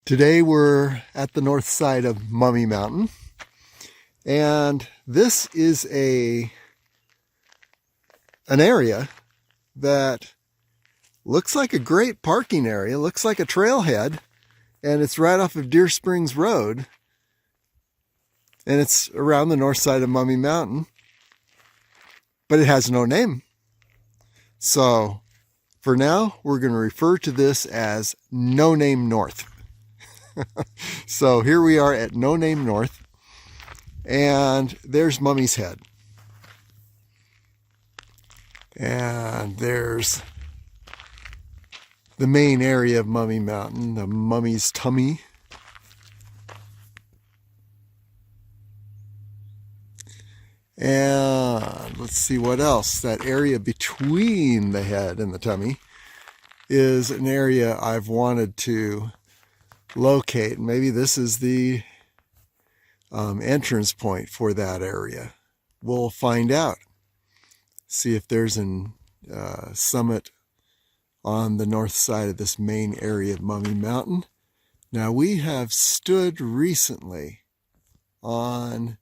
Today we're at the north side of Mummy Mountain, and this is an area that looks like a great parking area, looks like a trailhead, and it's right off of Deer Springs Road, and it's around the north side of Mummy Mountain, but it has no name. So for now, we're going to refer to this as No Name North. So here we are at No Name North, and there's Mummy's Head. And there's the main area of Mummy Mountain, the Mummy's Tummy. And let's see what else. That area between the head and the tummy is an area I've wanted to locate. Maybe this is the entrance point for that area. We'll find out. See if there's an summit on the north side of this main area of Mummy Mountain. Now, we have stood recently on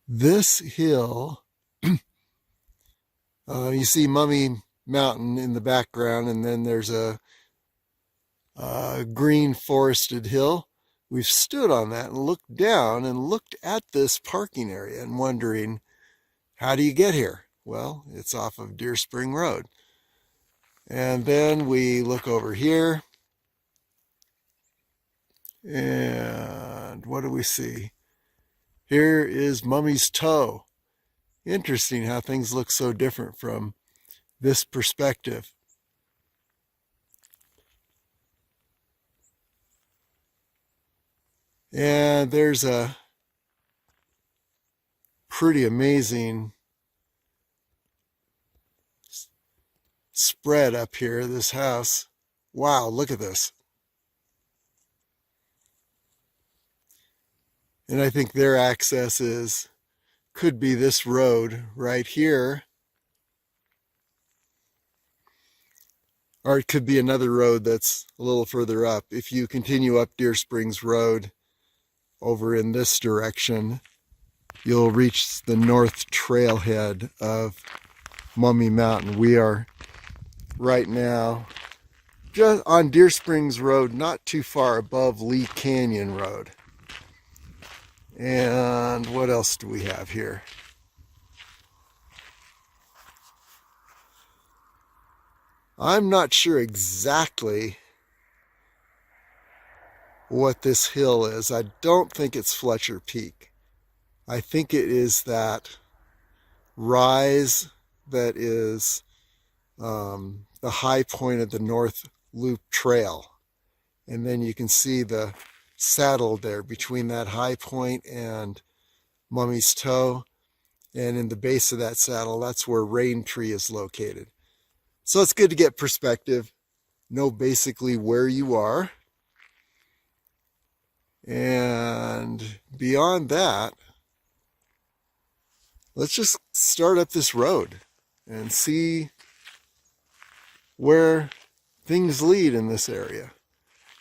this hill. You see Mummy Mountain in the background, and then there's a green forested hill. We've stood on that and looked down and looked at this parking area and wondering, how do you get here? Well, it's off of Deer Spring Road. And then we look over here, and what do we see? Here is Mummy's Toe. Interesting how things look so different from this perspective. And there's a pretty amazing spread up here, this house. Wow, look at this. And I think their access could be this road right here. Or it could be another road that's a little further up. If you continue up Deer Springs Road over in this direction, you'll reach the north trailhead of Mummy Mountain. We are right now just on Deer Springs Road, not too far above Lee Canyon Road. And what else do we have here? I'm not sure exactly what this hill is. I don't think it's Fletcher Peak. I think it is that rise that is the high point of the North Loop Trail. And then you can see the saddle there between that high point and Mummy's Toe. And in the base of that saddle, that's where Rain Tree is located. So it's good to get perspective, know basically where you are. And beyond that, let's just start up this road and see where things lead in this area.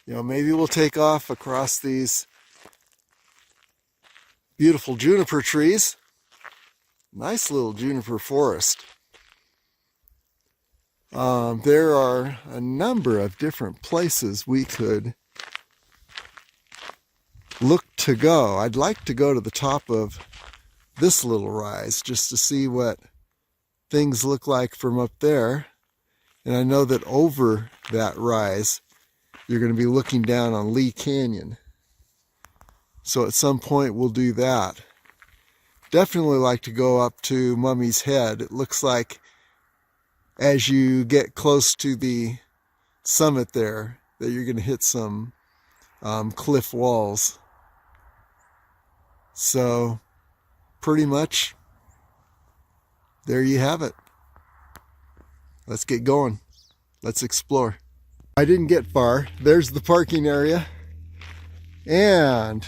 You know, maybe we'll take off across these beautiful juniper trees. Nice little juniper forest. There are a number of different places we could look to go. I'd like to go to the top of this little rise just to see what things look like from up there. And I know that over that rise, you're going to be looking down on Lee Canyon. So at some point we'll do that. Definitely like to go up to Mummy's Head. It looks like as you get close to the summit there, that you're going to hit some cliff walls. So pretty much there you have it. Let's get going. Let's explore. I didn't get far. There's the parking area. And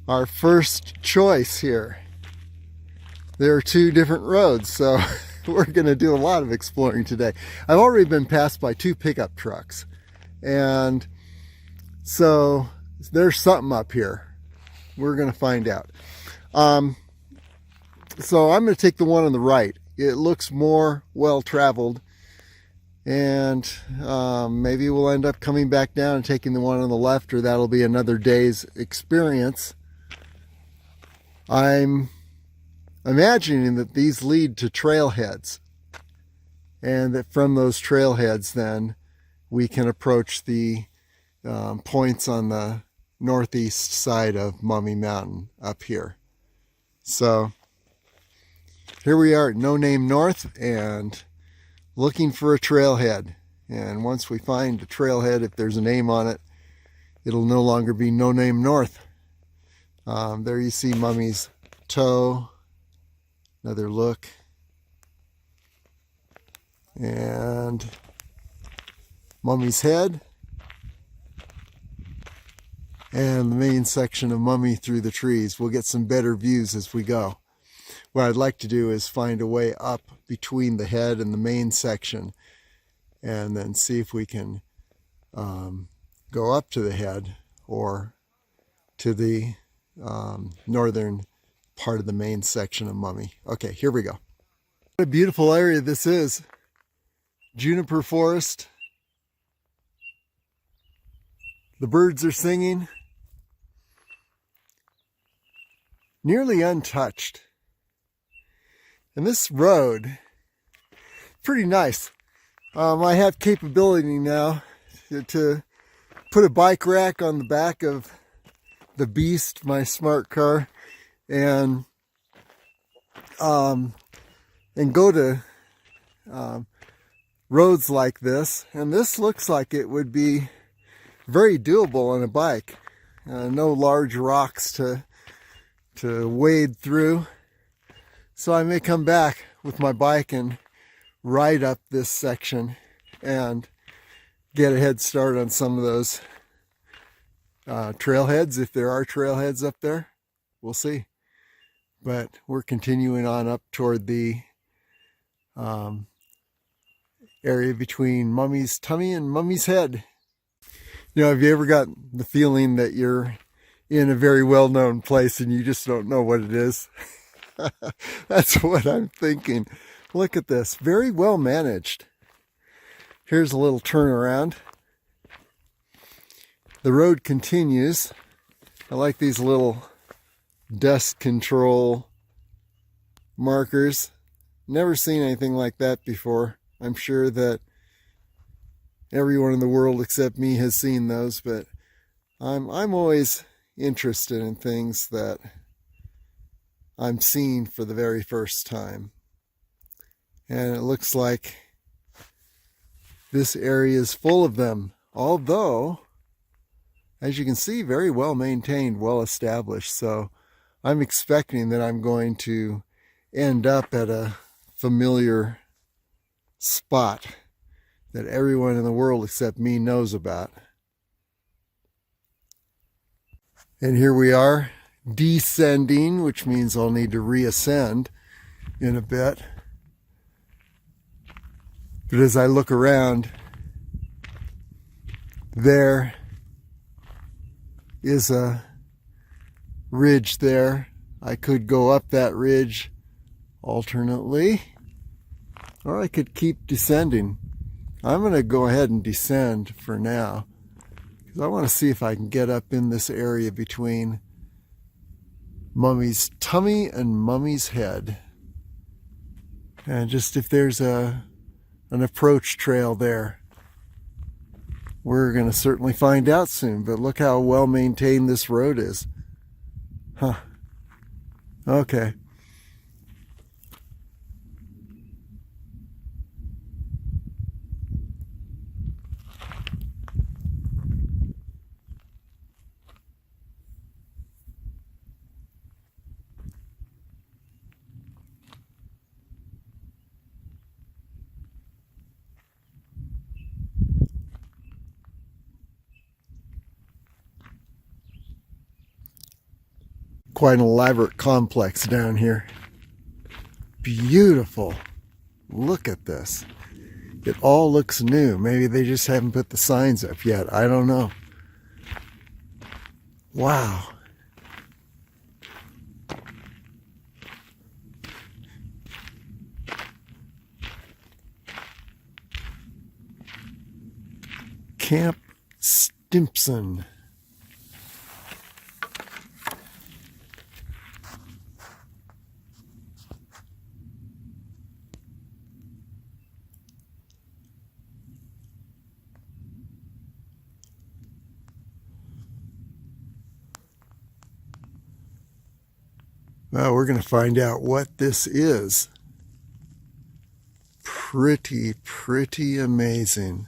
our first choice here. There are two different roads, so we're going to do a lot of exploring today. I've already been passed by two pickup trucks, and So there's something up here. We're going to find out. So I'm going to take the one on the right. It looks more well-traveled, and maybe we'll end up coming back down and taking the one on the left, or that'll be another day's experience. I'm imagining that these lead to trailheads, and that from those trailheads then we can approach the points on the northeast side of Mummy Mountain up here. So here we are at No Name North and looking for a trailhead. And once we find a trailhead, if there's a name on it, it'll no longer be No Name North. There you see Mummy's toe, another look, and Mummy's head, and the main section of Mummy through the trees. We'll get some better views as we go. What I'd like to do is find a way up between the head and the main section, and then see if we can go up to the head or to the northern part of the main section of Mummy. Okay, here we go. What a beautiful area this is. Juniper forest. The birds are singing. Nearly untouched. And this road, pretty nice. I have capability now to put a bike rack on the back of the Beast, my smart car, and go to roads like this. And this looks like it would be very doable on a bike. No large rocks to wade through. So I may come back with my bike and ride up this section and get a head start on some of those trailheads, if there are trailheads up there. We'll see. But we're continuing on up toward the area between Mummy's tummy and Mummy's head. You know, have you ever got the feeling that you're in a very well-known place and you just don't know what it is? That's what I'm thinking. Look at this. Very well managed. Here's a little turnaround. The road continues. I like these little dust control markers. Never seen anything like that before. I'm sure that everyone in the world except me has seen those, but I'm always interested in things that I'm seeing for the very first time. And it looks like this area is full of them, although, as you can see, very well maintained, well established. So I'm expecting that I'm going to end up at a familiar spot that everyone in the world except me knows about. And here we are, descending, which means I'll need to reascend in a bit. But as I look around, there is a ridge there. I could go up that ridge alternately, or I could keep descending. I'm going to go ahead and descend for now, because I want to see if I can get up in this area between Mummy's tummy and Mummy's head. And just if there's an approach trail there. We're going to certainly find out soon, but look how well maintained this road is. Huh. Okay. Quite an elaborate complex down here. Beautiful. Look at this. It all looks new. Maybe they just haven't put the signs up yet. I don't know. Wow. Camp Stimpson. Well, we're going to find out what this is. Pretty amazing.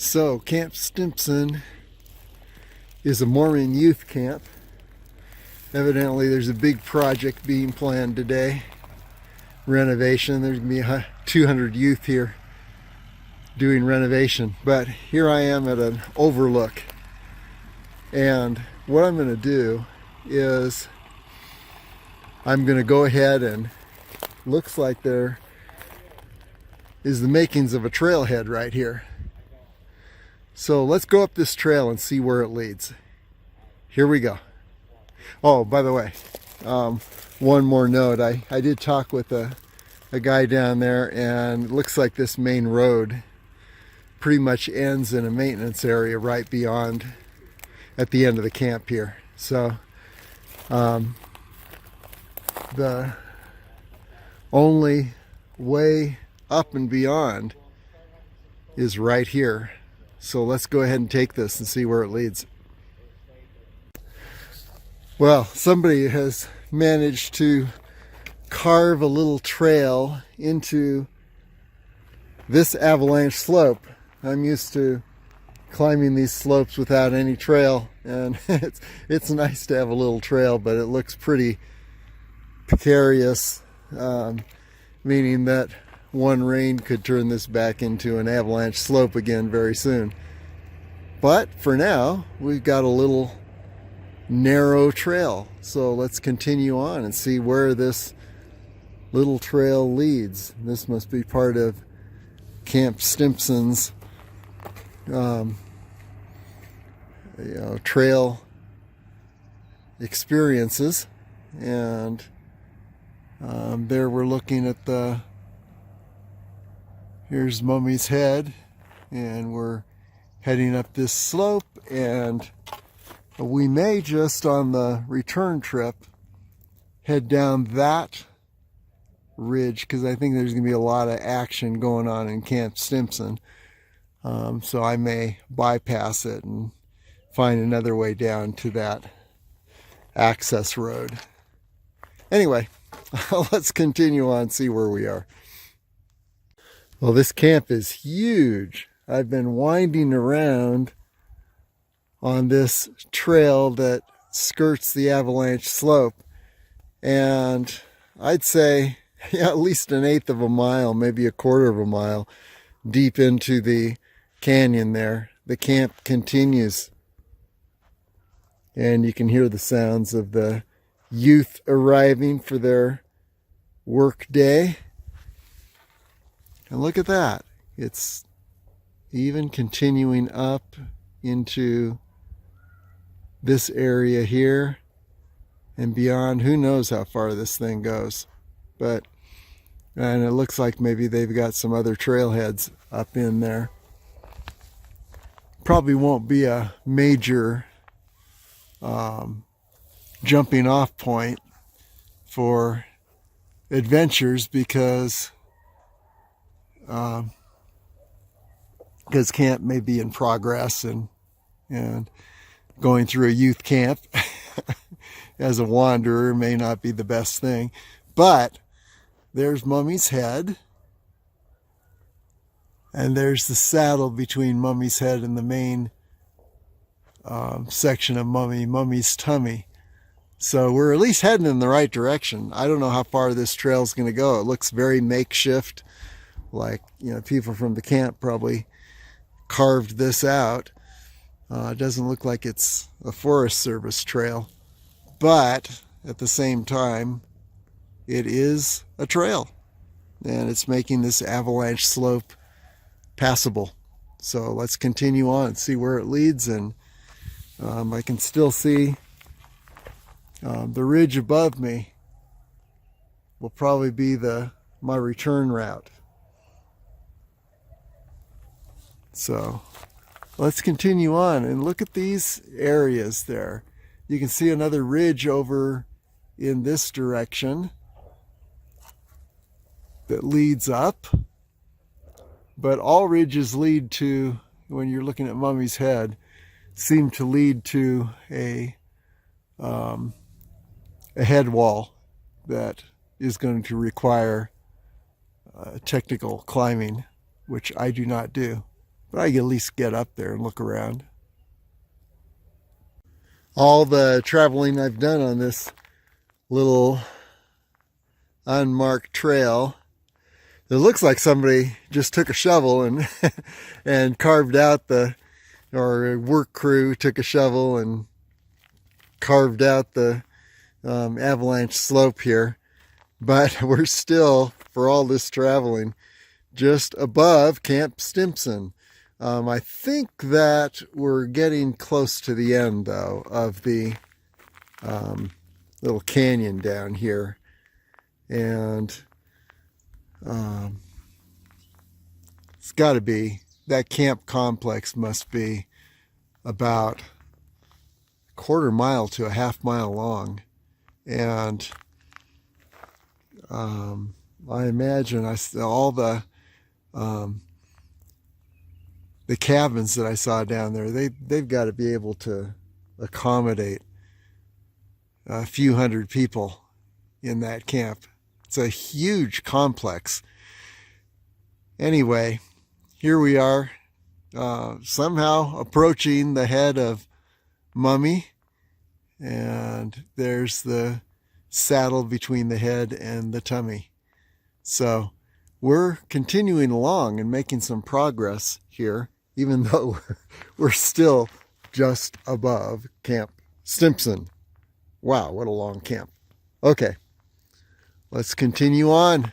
So, Camp Stimpson is a Mormon youth camp. Evidently, there's a big project being planned today. Renovation. There's going to be 200 youth here doing renovation. But here I am at an overlook. And what I'm going to do is I'm going to go ahead and looks like there is the makings of a trailhead right here. So let's go up this trail and see where it leads. Here we go. Oh, by the way, one more note. I did talk with a guy down there, and it looks like this main road pretty much ends in a maintenance area right beyond, at the end of the camp here. So the only way up and beyond is right here. So let's go ahead and take this and see where it leads. Well, somebody has managed to carve a little trail into this avalanche slope. I'm used to climbing these slopes without any trail, and it's nice to have a little trail, but it looks pretty precarious, meaning that one rain could turn this back into an avalanche slope again very soon. But for now, we've got a little narrow trail. So let's continue on and see where this little trail leads. This must be part of Camp Stimpson's trail experiences. And there we're looking at here's Mummy's Head, and we're heading up this slope, and we may just on the return trip head down that ridge, because I think there's going to be a lot of action going on in Camp Stimpson. So I may bypass it and find another way down to that access road. Anyway, let's continue on, see where we are. Well, this camp is huge. I've been winding around on this trail that skirts the Avalanche Slope, and I'd say at least 1/8 of a mile, maybe 1/4 of a mile deep into the canyon there. The camp continues, and you can hear the sounds of the youth arriving for their work day. And look at that. It's even continuing up into this area here and beyond. Who knows how far this thing goes. And it looks like maybe they've got some other trailheads up in there. Probably won't be a major jumping off point for adventures because camp may be in progress and going through a youth camp as a wanderer may not be the best thing. But there's Mummy's Head. And there's the saddle between Mummy's Head and the main section of Mummy's tummy. So we're at least heading in the right direction. I don't know how far this trail is going to go. It looks very makeshift, like, you know, people from the camp probably carved this out. It doesn't look like it's a Forest Service trail, but at the same time, it is a trail, and it's making this Avalanche Slope passable. So let's continue on and see where it leads. And I can still see the ridge above me will probably be my return route. So let's continue on and look at these areas there. You can see another ridge over in this direction that leads up. But all ridges lead to, when you're looking at Mummy's Head, seem to lead to a head wall that is going to require technical climbing, which I do not do. But I can at least get up there and look around. All the traveling I've done on this little unmarked trail, it looks like somebody just took a shovel and and carved out or a work crew took a shovel and carved out the Avalanche Slope here. But we're still, for all this traveling, just above Camp Stimpson. I think that we're getting close to the end, though, of the little canyon down here. And it's got to be, that camp complex must be about a quarter mile to a half mile long. And I imagine all the cabins that I saw down there, they've got to be able to accommodate a few hundred people in that camp. It's a huge complex. Anyway, here we are, somehow approaching the head of Mummy, and there's the saddle between the head and the tummy. So we're continuing along and making some progress here, even though we're still just above Camp Stimpson. Wow, what a long camp. Okay, let's continue on.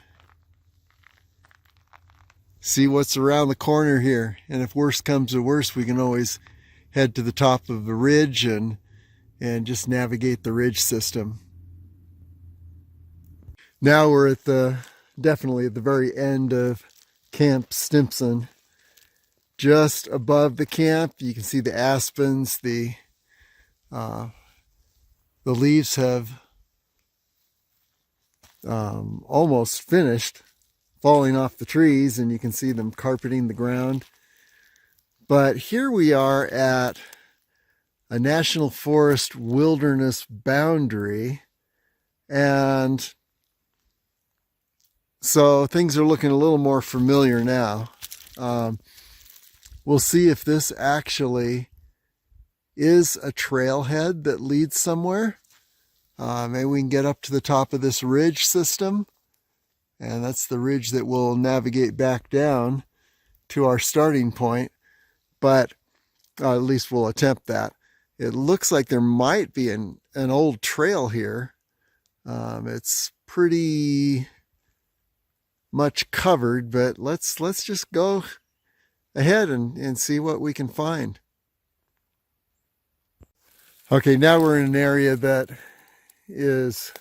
See what's around the corner here. And if worse comes to worse, we can always head to the top of the ridge and just navigate the ridge system. Now we're definitely at the very end of Camp Stimpson. Just above the camp, you can see the aspens. The leaves have almost finished falling off the trees, and you can see them carpeting the ground. But here we are at a national forest wilderness boundary, and so things are looking a little more familiar now. We'll see if this actually is a trailhead that leads somewhere. Maybe we can get up to the top of this ridge system, and that's the ridge that we'll navigate back down to our starting point. But at least we'll attempt that. It looks like there might be an old trail here. It's pretty much covered, but let's just go ahead and see what we can find. Okay, now we're in an area that is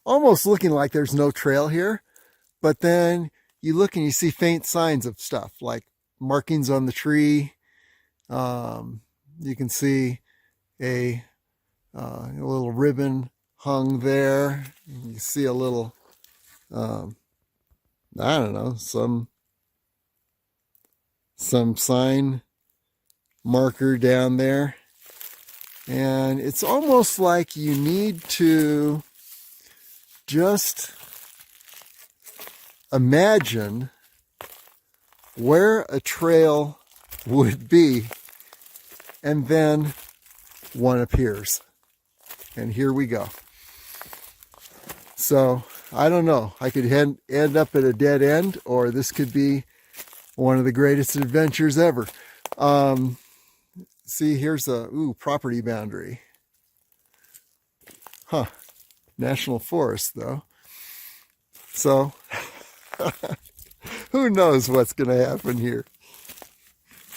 almost looking like there's no trail here, but then you look and you see faint signs of stuff like markings on the tree. You can see a little ribbon hung there. You see a little I don't know, some sign marker down there. And it's almost like you need to just imagine where a trail would be, and then one appears. And here we go. So, I don't know. I could end up at a dead end, or this could be one of the greatest adventures ever. See, here's a property boundary. Huh. National forest, though. So, who knows what's going to happen here.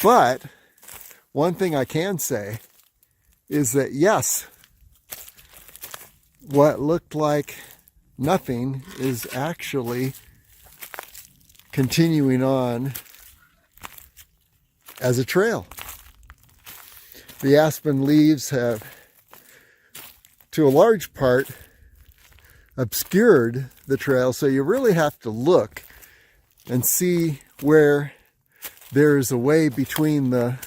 But, one thing I can say is that, yes, what looked like nothing is actually continuing on as a trail. The aspen leaves have, to a large part, obscured the trail, so you really have to look and see where there's a way between the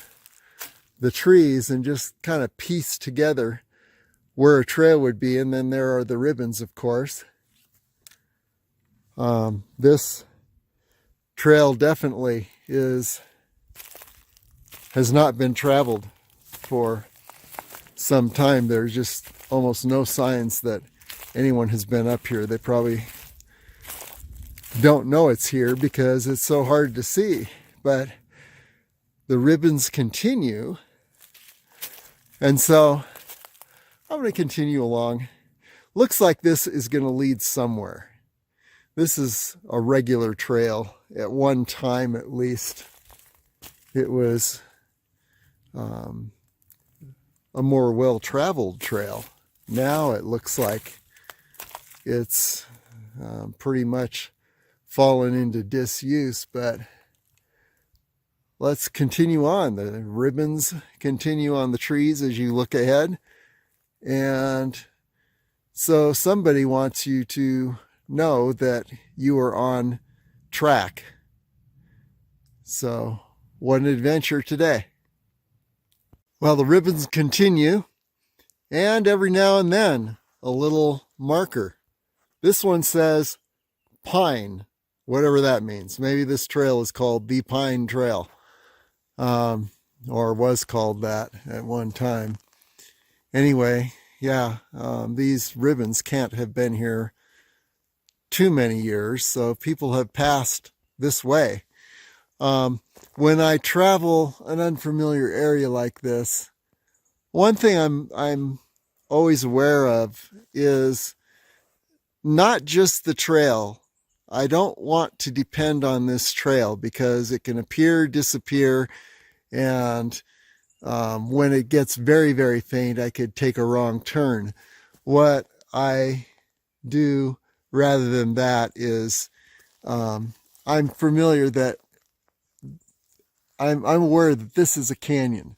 trees and just kind of piece together where a trail would be. And then there are the ribbons, of course. This trail definitely has not been traveled for some time. There's just almost no signs that anyone has been up here. They probably don't know it's here because it's so hard to see. But the ribbons continue. And so I'm going to continue along. Looks like this is going to lead somewhere. This is a regular trail. At one time, at least, it was a more well-traveled trail. Now it looks like it's pretty much fallen into disuse, but let's continue on. The ribbons continue on the trees as you look ahead. And so somebody wants you to know that you are on track. So, what an adventure today. Well, the ribbons continue, and every now and then a little marker. This one says Pine, whatever that means. Maybe this trail is called the Pine Trail, or was called that at one time. Anyway, yeah, these ribbons can't have been here too many years, so people have passed this way. When I travel an unfamiliar area like this, one thing I'm always aware of is not just the trail. I don't want to depend on this trail because it can appear, disappear, and when it gets very, very faint, I could take a wrong turn. What I do rather than that is I'm familiar that I'm aware that this is a canyon.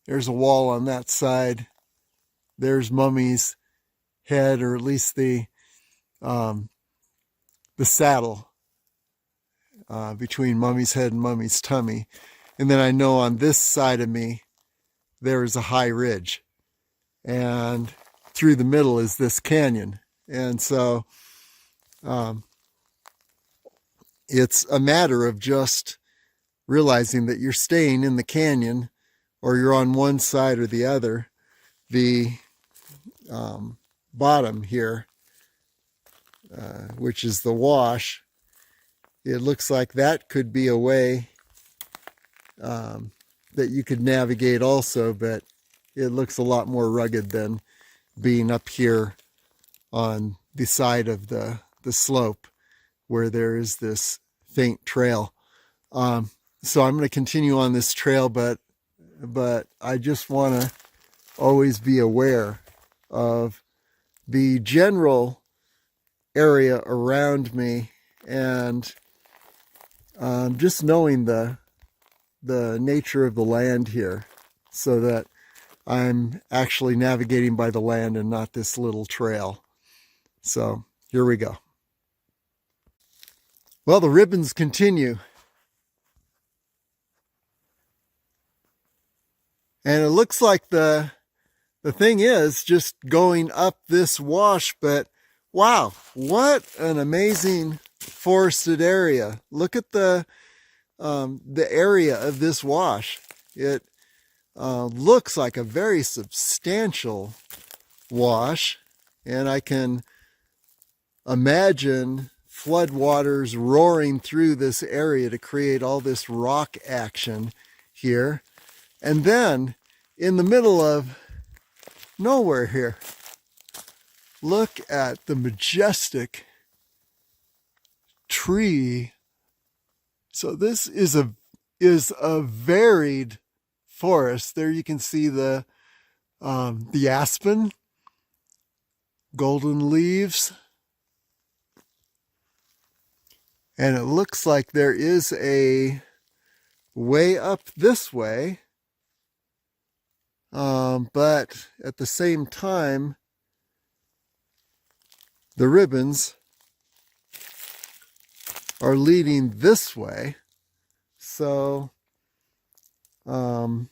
There's a wall on that side. There's Mummy's head, or at least the saddle between Mummy's head and Mummy's tummy. And then I know on this side of me, there is a high ridge. And through the middle is this canyon. And so it's a matter of just realizing that you're staying in the canyon, or you're on one side or the other. The bottom here, which is the wash, it looks like that could be a way that you could navigate also, but it looks a lot more rugged than being up here on the side of the slope where there is this faint trail. So I'm going to continue on this trail, but I just want to always be aware of the general area around me, and just knowing the nature of the land here, so that I'm actually navigating by the land and not this little trail. So here we go. Well, the ribbons continue. And it looks like the the thing is just going up this wash, but wow, what an amazing forested area. Look at the area of this wash. It looks like a very substantial wash, and I can imagine floodwaters roaring through this area to create all this rock action here. And then in the middle of nowhere here, look at the majestic tree. So this is a varied forest. There you can see the aspen, golden leaves, and it looks like there is a way up this way, but at the same time, the ribbons are leading this way. So, we're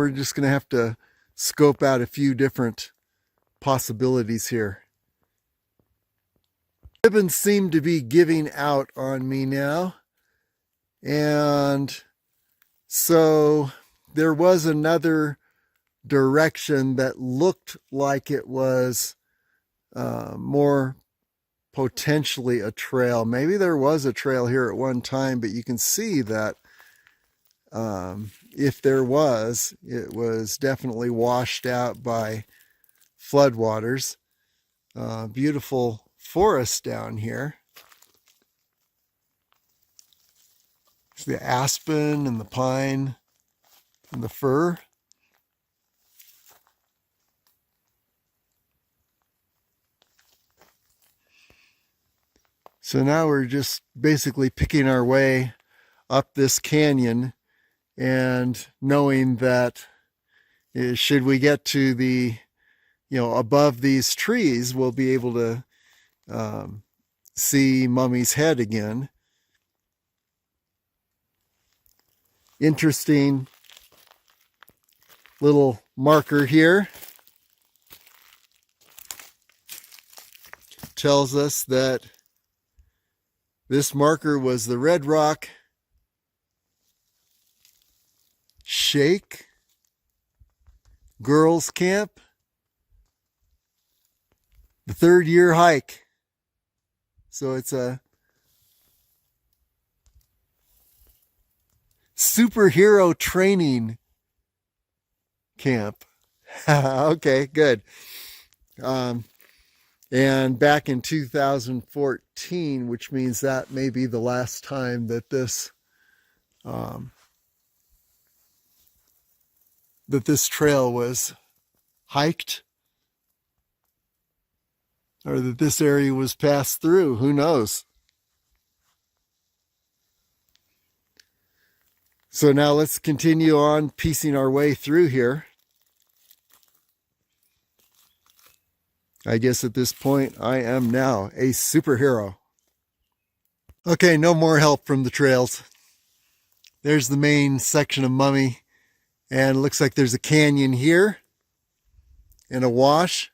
just going to have to scope out a few different possibilities here. Ribbons seem to be giving out on me now. And so there was another direction that looked like it was more potentially a trail. Maybe there was a trail here at one time, but you can see that if there was, it was definitely washed out by floodwaters. Beautiful forest down here. It's the aspen and the pine and the fir. So now we're just basically picking our way up this canyon and knowing that should we get to the, above these trees, we'll be able to see Mummy's Head again. Interesting little marker here. Tells us that this marker was the Red Rock Shake Girls Camp, the 3rd year hike. So it's a superhero training camp. Okay, good. And back in 2014, which means that may be the last time that this trail was hiked, or that this area was passed through. Who knows? So now let's continue on piecing our way through here. I guess at this point, I am now a superhero. Okay, no more help from the trails. There's the main section of Mummy, and it looks like there's a canyon here and a wash.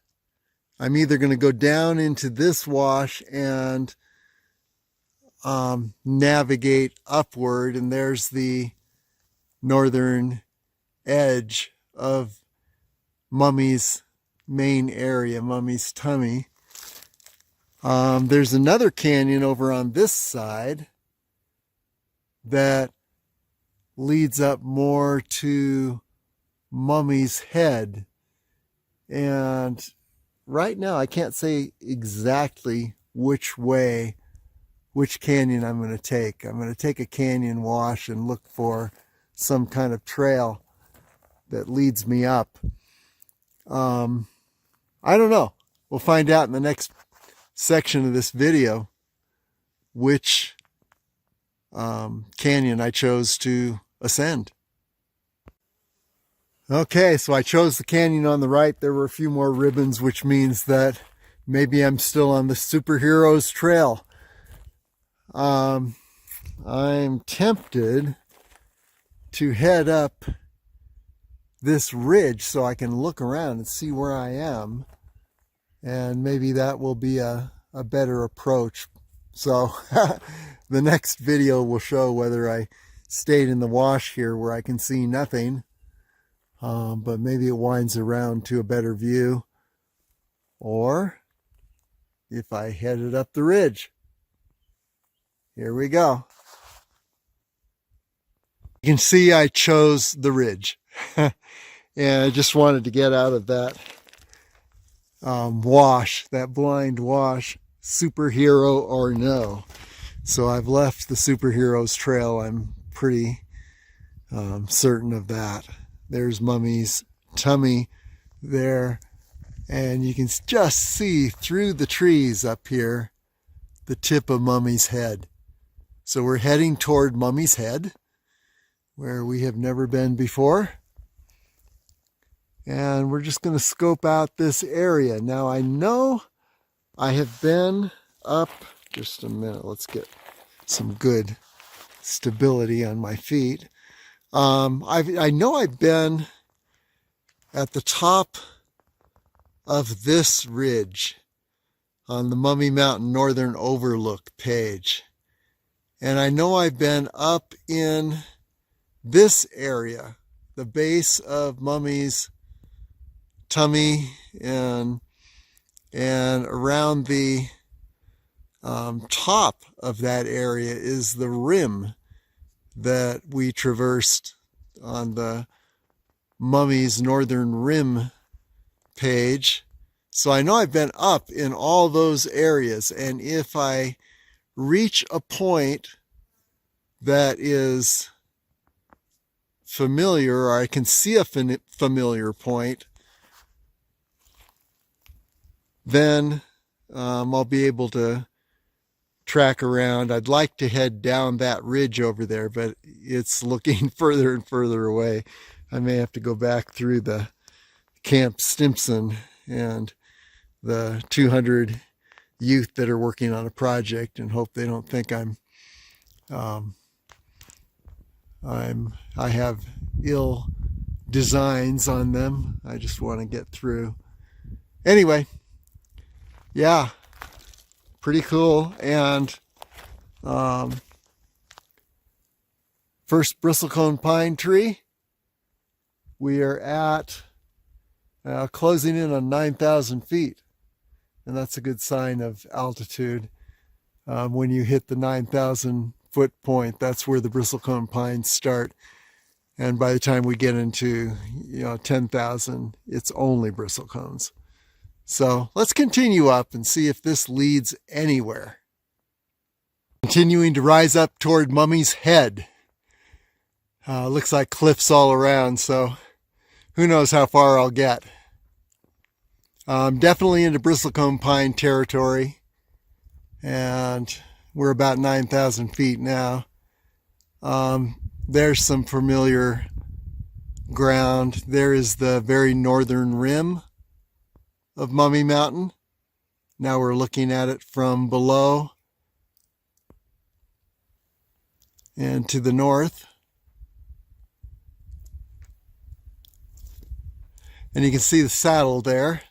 I'm either going to go down into this wash and navigate upward, and there's the northern edge of Mummy's main area, Mummy's tummy. There's another canyon over on this side that leads up more to Mummy's Head. And right now I can't say exactly which canyon I'm going to take. I'm going to take a canyon wash and look for some kind of trail that leads me up. I don't know. We'll find out in the next section of this video which canyon I chose to ascend. Okay, so I chose the canyon on the right. There were a few more ribbons, which means that maybe I'm still on the superhero's trail. I'm tempted to head up this ridge so I can look around and see where I am. And maybe that will be a better approach. So the next video will show whether I stayed in the wash here where I can see nothing. But maybe it winds around to a better view. Or if I headed up the ridge. Here we go. You can see I chose the ridge. And I just wanted to get out of that wash, that blind wash, superhero or no. So I've left the superhero's trail. I'm pretty certain of that. There's Mummy's tummy there. And you can just see through the trees up here the tip of Mummy's head. So we're heading toward Mummy's head, where we have never been before. And we're just going to scope out this area. Now I know I have been up, just a minute, let's get some good stability on my feet. I know I've been at the top of this ridge on the Mummy Mountain Northern Overlook page. And I know I've been up in this area, the base of Mummy's tummy, and around the top of that area is the rim that we traversed on the Mummy's Northern Rim page. So I know I've been up in all those areas, and if I reach a point that is familiar, or I can see a familiar point, then I'll be able to track around. I'd like to head down that ridge over there, but it's looking further and further away. I may have to go back through the Camp Stimpson and the 200 youth that are working on a project, and hope they don't think I have ill designs on them. I just want to get through. Anyway, yeah, pretty cool. And first bristlecone pine tree. We are at closing in on 9,000 feet. And that's a good sign of altitude. When you hit the 9,000 foot point, that's where the bristlecone pines start. And by the time we get into 10,000, it's only bristlecones. So let's continue up and see if this leads anywhere. Continuing to rise up toward Mummy's head. Looks like cliffs all around, so who knows how far I'll get. Definitely into bristlecone pine territory, and we're about 9,000 feet now. There's some familiar ground. There is the very northern rim of Mummy Mountain. Now we're looking at it from below and to the north. And you can see the saddle there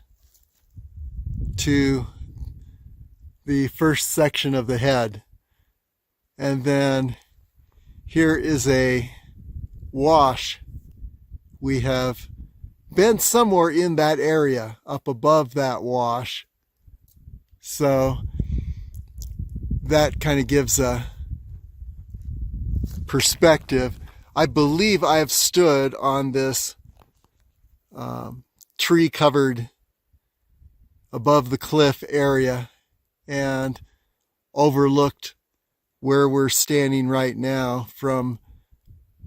to the first section of the head. And then here is a wash. We have been somewhere in that area up above that wash. So that kind of gives a perspective. I believe I have stood on this tree covered above the cliff area and overlooked where we're standing right now from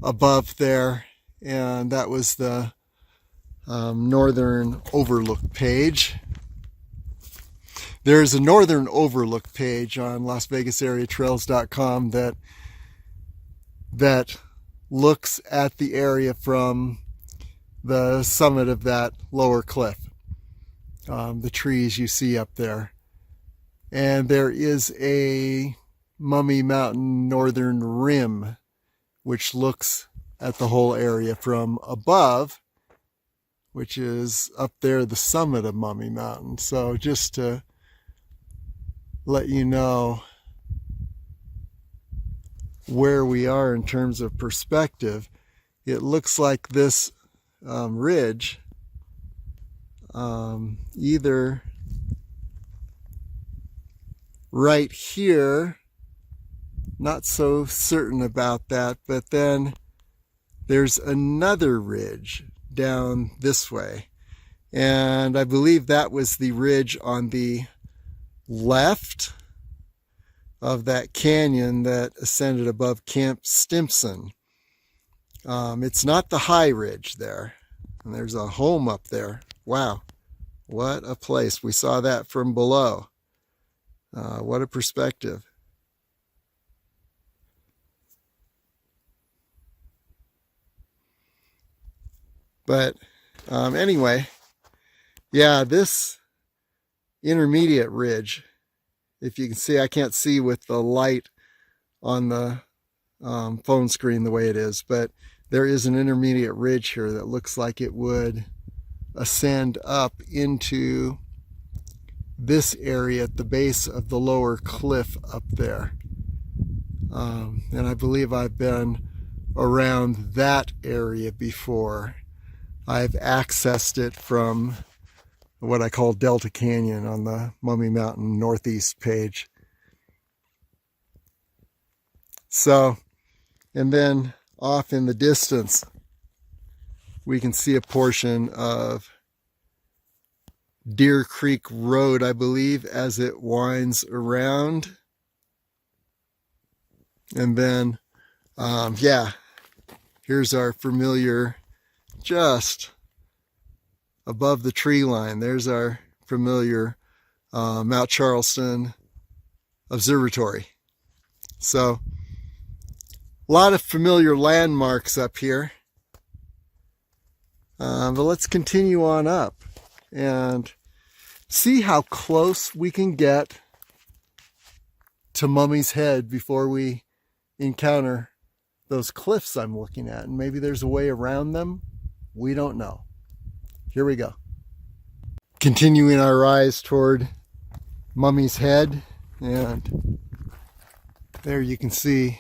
above there. And that was the Northern Overlook page. There's a Northern Overlook page on LasVegasAreaTrails.com that looks at the area from the summit of that lower cliff. The trees you see up there. And there is a Mummy Mountain Northern Rim, which looks at the whole area from above. which is up there, the summit of Mummy Mountain. So just to let you know where we are in terms of perspective, it looks like this ridge, either right here, not so certain about that, but then there's another ridge down this way, and I believe that was the ridge on the left of that canyon that ascended above Camp Stimpson. It's not the high ridge there, and there's a home up there. Wow, what a place. We saw that from below. What a perspective. But anyway, yeah, this intermediate ridge, if you can see, I can't see with the light on the phone screen the way it is, but there is an intermediate ridge here that looks like it would ascend up into this area at the base of the lower cliff up there. And I believe I've been around that area before. I've accessed it from what I call Delta Canyon on the Mummy Mountain Northeast page. So, and then off in the distance, we can see a portion of Deer Creek Road, I believe, as it winds around. And then, yeah, here's our familiar, just above the tree line, there's our familiar Mount Charleston Observatory. So, a lot of familiar landmarks up here. But let's continue on up and see how close we can get to Mummy's Head before we encounter those cliffs I'm looking at. And maybe there's a way around them. We don't know. Here we go. Continuing our rise toward Mummy's Head, and there you can see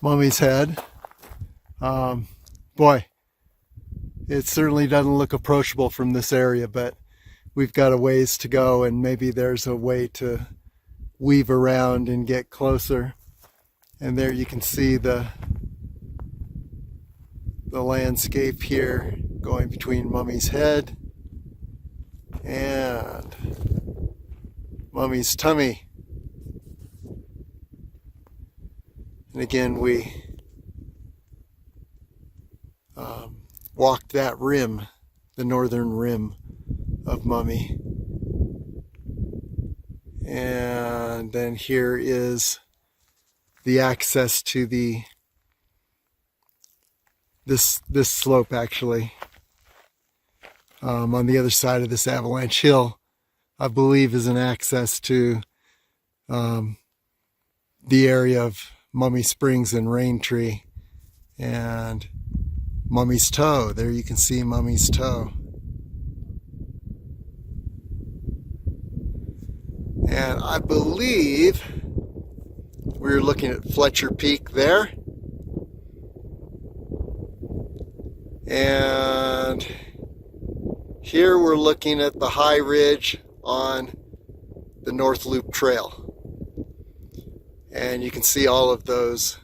Mummy's Head. Boy, it certainly doesn't look approachable from this area, but we've got a ways to go, and maybe there's a way to weave around and get closer. And there you can see the landscape here going between Mummy's Head and Mummy's Tummy. And again, we walked that rim, the northern rim of Mummy. And then here is the access to this slope, actually. On the other side of this Avalanche Hill, I believe, is an access to the area of Mummy Springs and Rain Tree and Mummy's Toe. There you can see Mummy's Toe. And I believe we're looking at Fletcher Peak there. And here we're looking at the high ridge on the North Loop Trail. And you can see all of those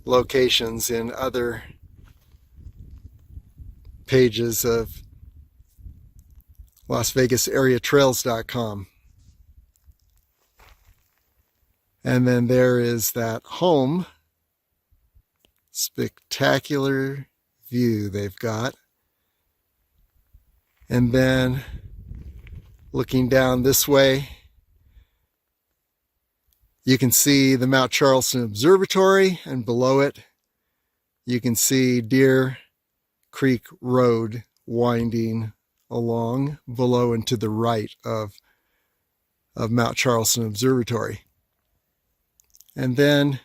locations in other pages of LasVegasAreaTrails.com. And then there is that home. Spectacular view they've got. And then looking down this way, you can see the Mount Charleston Observatory, and below it you can see Deer Creek Road winding along below and to the right of Mount Charleston Observatory. And then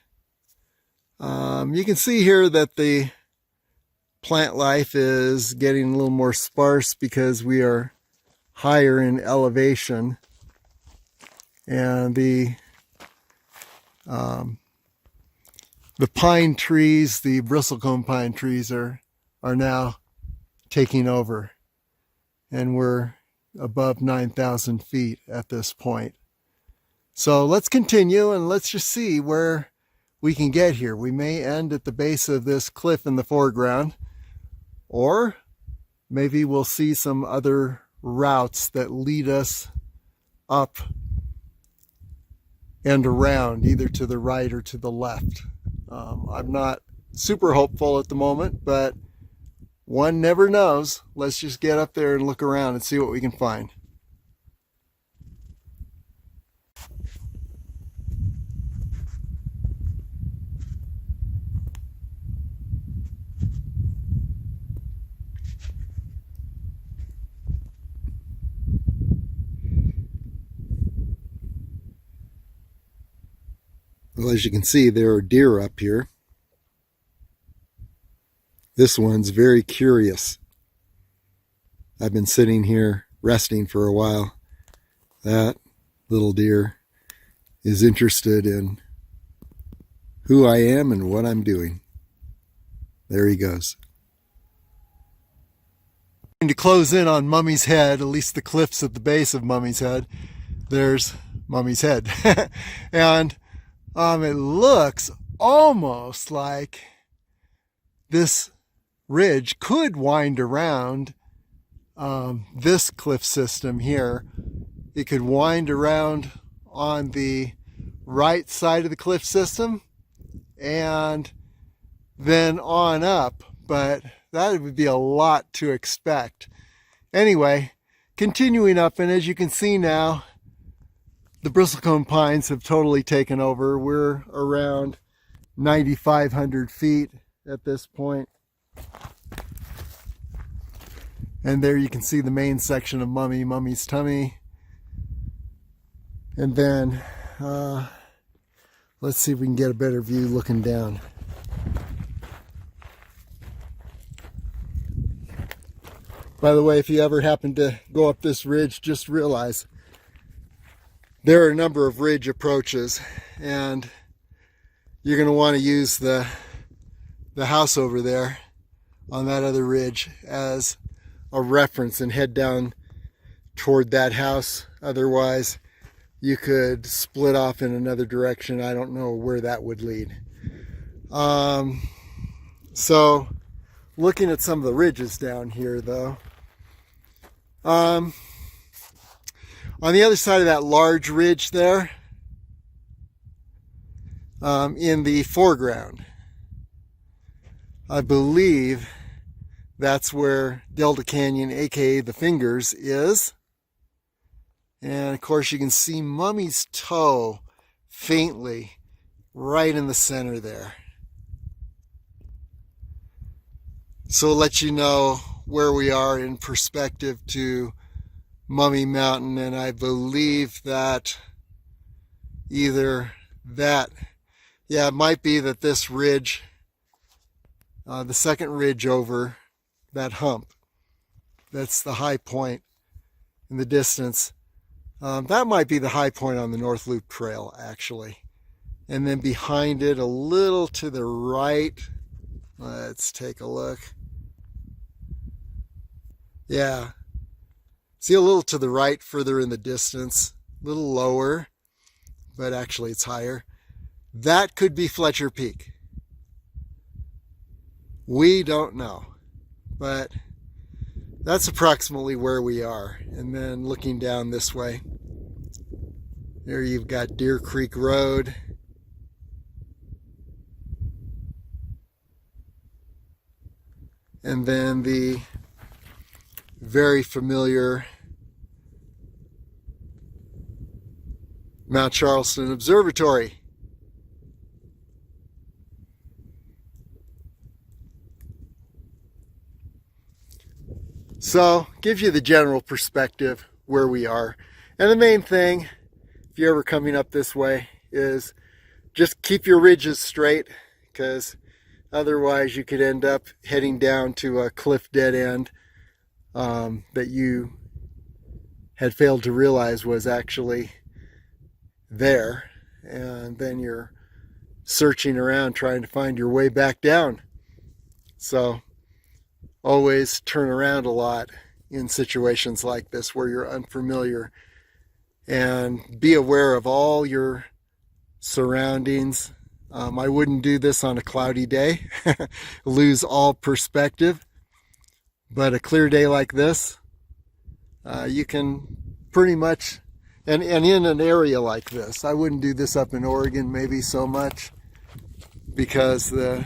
you can see here that the plant life is getting a little more sparse because we are higher in elevation, and the pine trees, the bristlecone pine trees are now taking over, and we're above 9,000 feet at this point. So let's continue and let's just see where we can get here. We may end at the base of this cliff in the foreground, or maybe we'll see some other routes that lead us up and around, either to the right or to the left. I'm not super hopeful at the moment, but one never knows. Let's just get up there and look around and see what we can find. Well, as you can see, there are deer up here. This one's very curious. I've been sitting here resting for a while. That little deer is interested in who I am and what I'm doing. There he goes. To close in on Mummy's Head, at least the cliffs at the base of Mummy's Head, there's Mummy's Head. And it looks almost like this ridge could wind around this cliff system here. It could wind around on the right side of the cliff system and then on up, but that would be a lot to expect. Anyway, continuing up, and as you can see now, the bristlecone pines have totally taken over. We're around 9,500 feet at this point. And there you can see the main section of Mummy's Tummy. And then, let's see if we can get a better view looking down. By the way, if you ever happen to go up this ridge, just realize there are a number of ridge approaches, and you're going to want to use the house over there on that other ridge as a reference and head down toward that house. Otherwise, you could split off in another direction. I don't know where that would lead. So looking at some of the ridges down here though, on the other side of that large ridge there, in the foreground, I believe that's where Delta Canyon, aka the Fingers, is. And of course you can see Mummy's Toe faintly right in the center there. So I'll let you know where we are in perspective to Mummy Mountain, and I believe that either that, yeah, it might be that this ridge, the second ridge over that hump, that's the high point in the distance. That might be the high point on the North Loop Trail, actually. And then behind it, a little to the right, let's take a look. Yeah, see a little to the right further in the distance, a little lower, but actually it's higher. That could be Fletcher Peak. We don't know, but that's approximately where we are. And then looking down this way, there you've got Deer Creek Road. And then the very familiar Mount Charleston Observatory. So, gives you the general perspective where we are. And the main thing, if you're ever coming up this way, is just keep your ridges straight, because Otherwise, you could end up heading down to a cliff dead end that you had failed to realize was actually there. And then you're searching around trying to find your way back down. So always turn around a lot in situations like this where you're unfamiliar, and be aware of all your surroundings. I wouldn't do this on a cloudy day, lose all perspective, but a clear day like this, you can pretty much, and in an area like this, I wouldn't do this up in Oregon maybe so much because the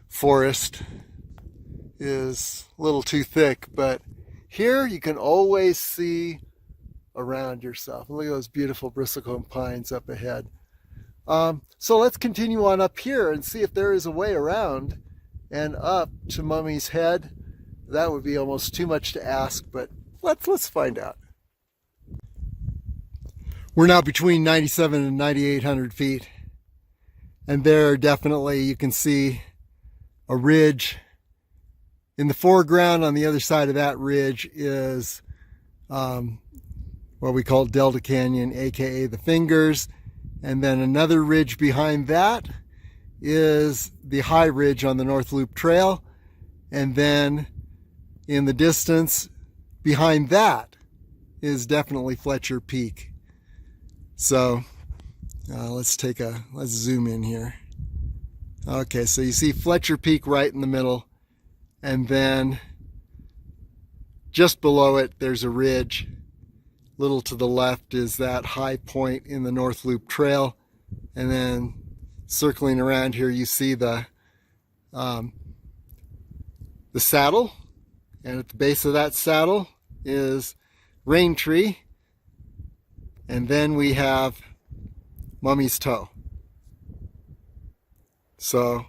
forest is a little too thick, but here you can always see around yourself. Look at those beautiful bristlecone pines up ahead. So let's continue on up here and see if there is a way around and up to Mummy's Head. That would be almost too much to ask, but let's find out. We're now between 97 and 9,800 feet, and there definitely you can see a ridge. In the foreground on the other side of that ridge is what we call Delta Canyon, aka the Fingers, and then another ridge behind that is the high ridge on the North Loop Trail, and then in the distance behind that is definitely Fletcher Peak. So let's zoom in here. Okay, so you see Fletcher Peak right in the middle, and then just below it there's a ridge. Little to the left is that high point in the North Loop Trail, and then circling around here you see the saddle, and at the base of that saddle is Rain Tree, and then we have Mummy's Toe. So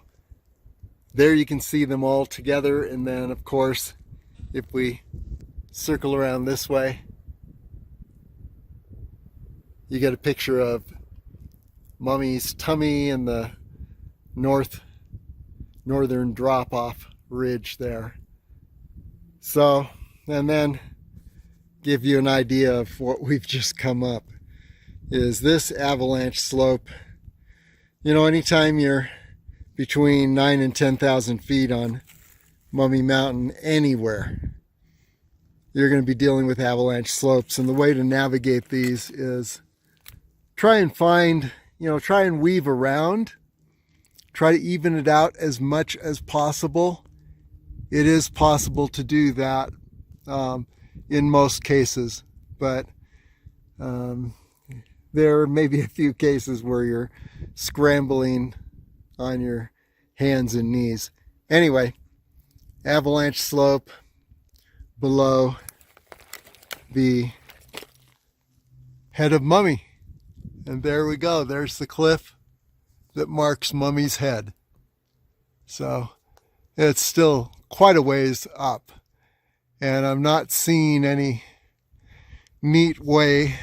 there you can see them all together, and then of course if we circle around this way, you get a picture of Mummy's tummy and the northern drop-off ridge there. So, and then give you an idea of what we've just come up, is this Avalanche Slope. You know, anytime you're between 9,000 and 10,000 feet on Mummy Mountain anywhere, you're going to be dealing with avalanche slopes, and the way to navigate these is try and find, try and weave around, try to even it out as much as possible. It is possible to do that in most cases, but there may be a few cases where you're scrambling on your hands and knees. Anyway, avalanche slope below the head of Mummy. And there we go. There's the cliff that marks Mummy's Head. So it's still quite a ways up. And I'm not seeing any neat way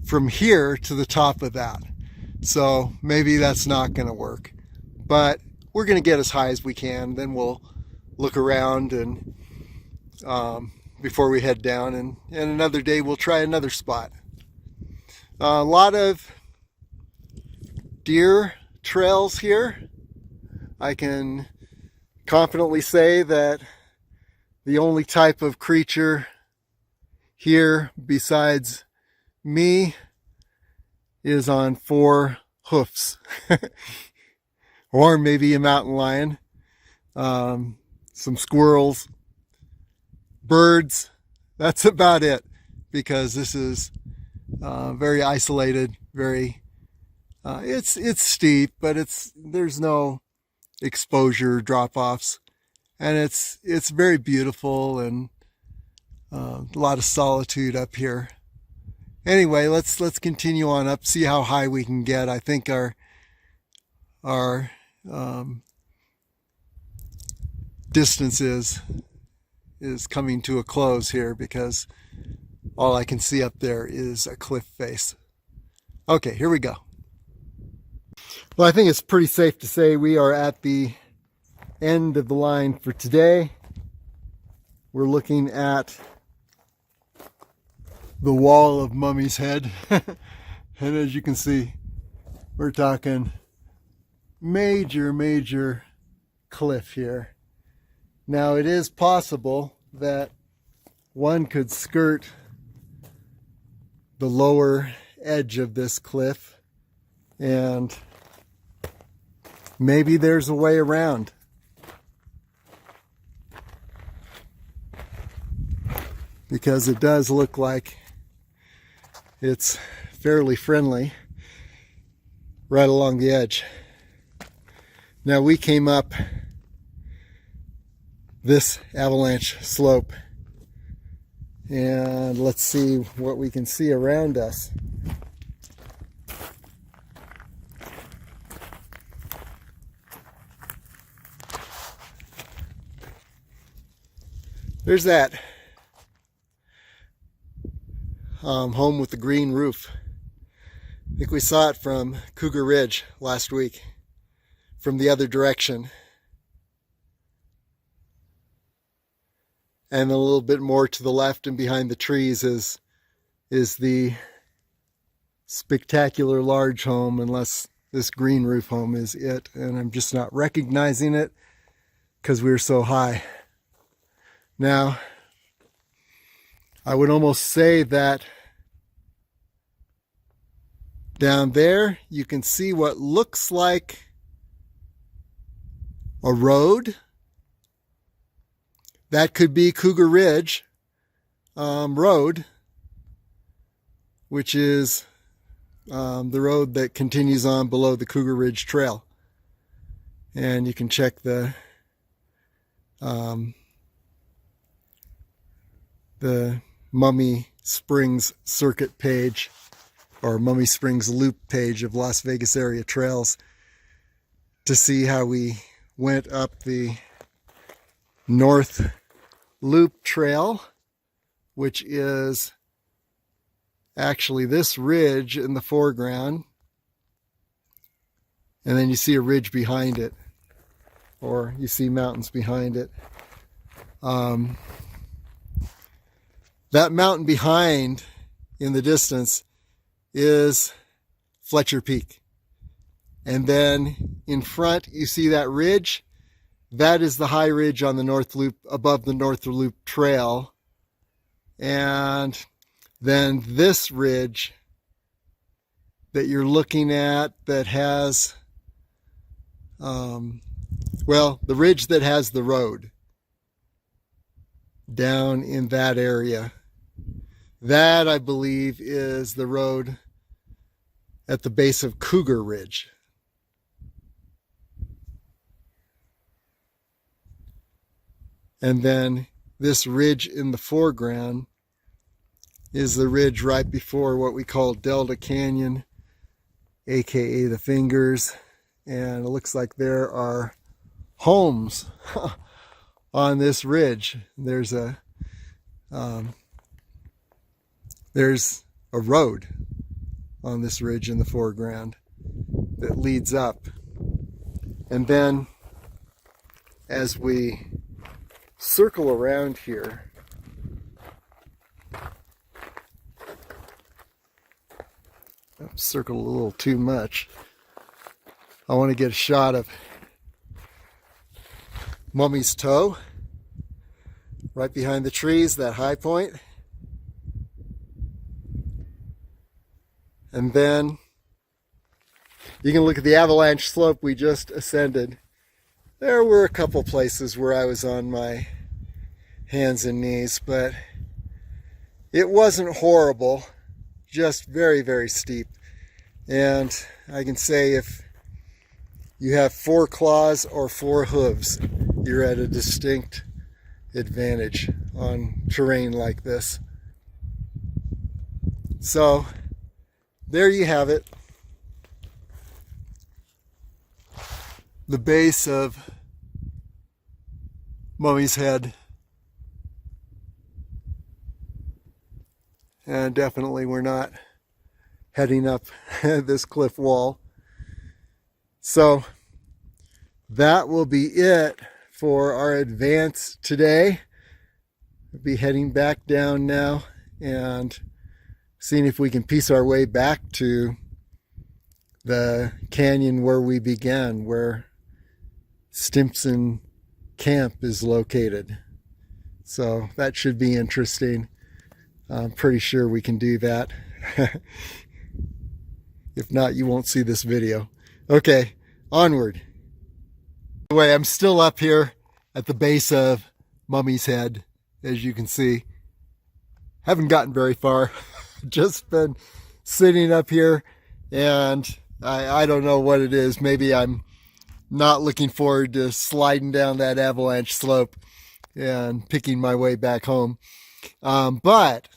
from here to the top of that. So maybe that's not going to work. But we're going to get as high as we can. Then we'll look around and before we head down. And another day we'll try another spot. A lot of deer trails here. I can confidently say that the only type of creature here besides me is on 4 hoofs. Or maybe a mountain lion, some squirrels, birds. That's about it, because this is very isolated, very it's steep, but there's no exposure drop-offs, and it's very beautiful, and a lot of solitude up here. Anyway, let's continue on up, see how high we can get. I think our distance is coming to a close here, because all I can see up there is a cliff face. Okay, here we go. Well, I think it's pretty safe to say we are at the end of the line for today. We're looking at the wall of Mummy's Head. And as you can see, we're talking major cliff here. Now it is possible that one could skirt the lower edge of this cliff, and maybe there's a way around. Because it does look like it's fairly friendly right along the edge. Now we came up this avalanche slope, and let's see what we can see around us. There's that home with the green roof. I think we saw it from Cougar Ridge last week from the other direction. And a little bit more to the left and behind the trees is the spectacular large home, unless this green roof home is it. And I'm just not recognizing it because we're so high. Now, I would almost say that down there you can see what looks like a road. That could be Cougar Ridge Road, which is the road that continues on below the Cougar Ridge Trail. And you can check the Mummy Springs Circuit page, or Mummy Springs Loop page of Las Vegas area trails, to see how we went up the North Loop Trail, which is actually this ridge in the foreground, and then you see a ridge behind it, or you see mountains behind it. That mountain behind in the distance is Fletcher Peak. And then in front, you see that ridge. That is the high ridge on the North Loop, above the North Loop Trail. And then this ridge that you're looking at that has, well, the ridge that has the road down in that area. That, I believe, is the road at the base of Cougar Ridge. And then this ridge in the foreground is the ridge right before what we call Delta Canyon, aka the Fingers. And it looks like there are homes on this ridge. There's a road on this ridge in the foreground that leads up. And then as we circle around here, circle a little too much. I want to get a shot of Mummy's Toe right behind the trees, that high point. And then you can look at the Avalanche Slope we just ascended. There were a couple places where I was on my hands and knees, but it wasn't horrible, just very steep. And I can say if you have 4 claws or 4 hooves, you're at a distinct advantage on terrain like this. So there you have it. The base of Mummy's Head. And definitely we're not heading up this cliff wall. So that will be it for our advance today. We'll be heading back down now and seeing if we can piece our way back to the canyon where we began, where Stimson camp is located. So that should be interesting. I'm pretty sure we can do that. If not, you won't see this video. Okay, onward. Anyway, I'm still up here at the base of Mummy's Head, as you can see. Haven't gotten very far. Just been sitting up here, and I don't know what it is. Maybe I'm not looking forward to sliding down that avalanche slope and picking my way back home. But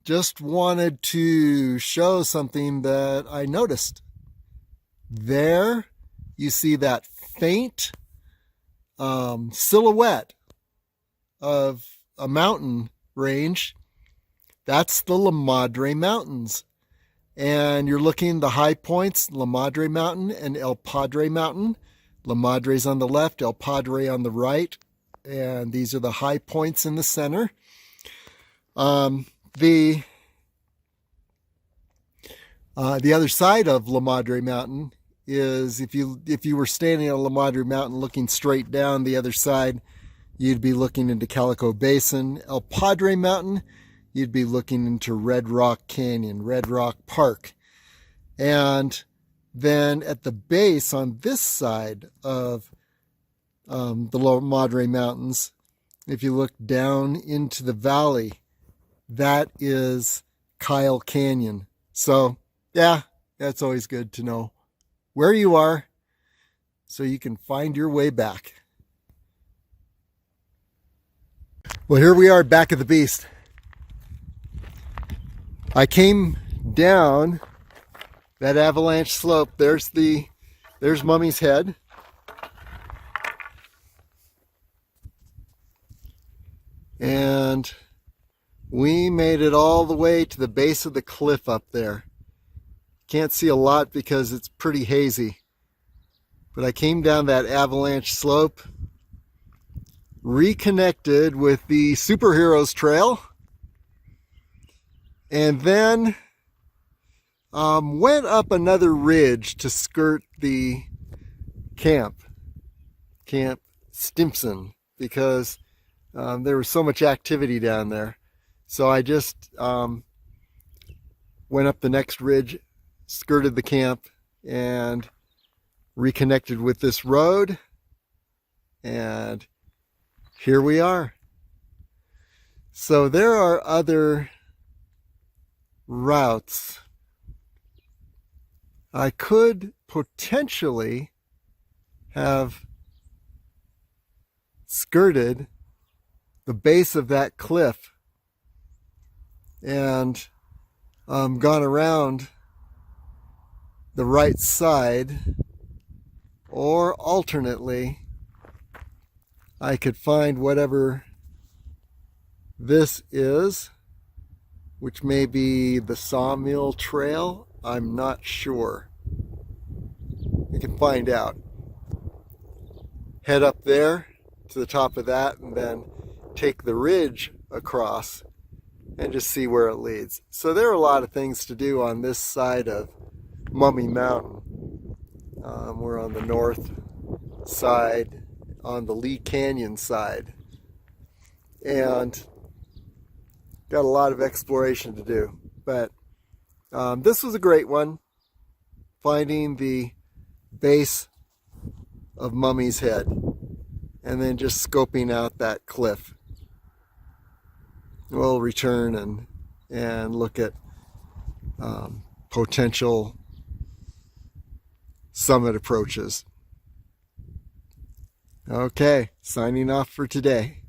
just wanted to show something that I noticed. There you see that faint silhouette of a mountain range. That's the La Madre Mountains. And you're looking the high points, La Madre Mountain and El Padre Mountain. La Madre's on the left, El Padre on the right. And these are the high points in the center. The other side of La Madre Mountain is, if you were standing on La Madre Mountain looking straight down the other side, you'd be looking into Calico Basin. El Padre Mountain, you'd be looking into Red Rock Canyon, Red Rock Park. And then at the base on this side of the La Madre Mountains, if you look down into the valley, that is Kyle Canyon. So yeah, that's always good to know where you are so you can find your way back. Well, here we are back at the beast. I came down that avalanche slope. There's Mummy's Head. And we made it all the way to the base of the cliff up there. Can't see a lot because it's pretty hazy. But I came down that avalanche slope, reconnected with the Superheroes Trail, and then went up another ridge to skirt the Camp Stimpson, because there was so much activity down there. So I just went up the next ridge, skirted the camp, and reconnected with this road. And here we are. So there are other routes. I could potentially have skirted the base of that cliff and gone around the right side, or alternately I could find whatever this is, which may be the Sawmill Trail. I'm not sure. You can find out. Head up there to the top of that and then take the ridge across and just see where it leads. So there are a lot of things to do on this side of Mummy Mountain. We're on the north side, on the Lee Canyon side, and got a lot of exploration to do. But this was a great one, finding the base of Mummy's Head and then just scoping out that cliff. We'll return and look at potential summit approaches. Okay, signing off for today.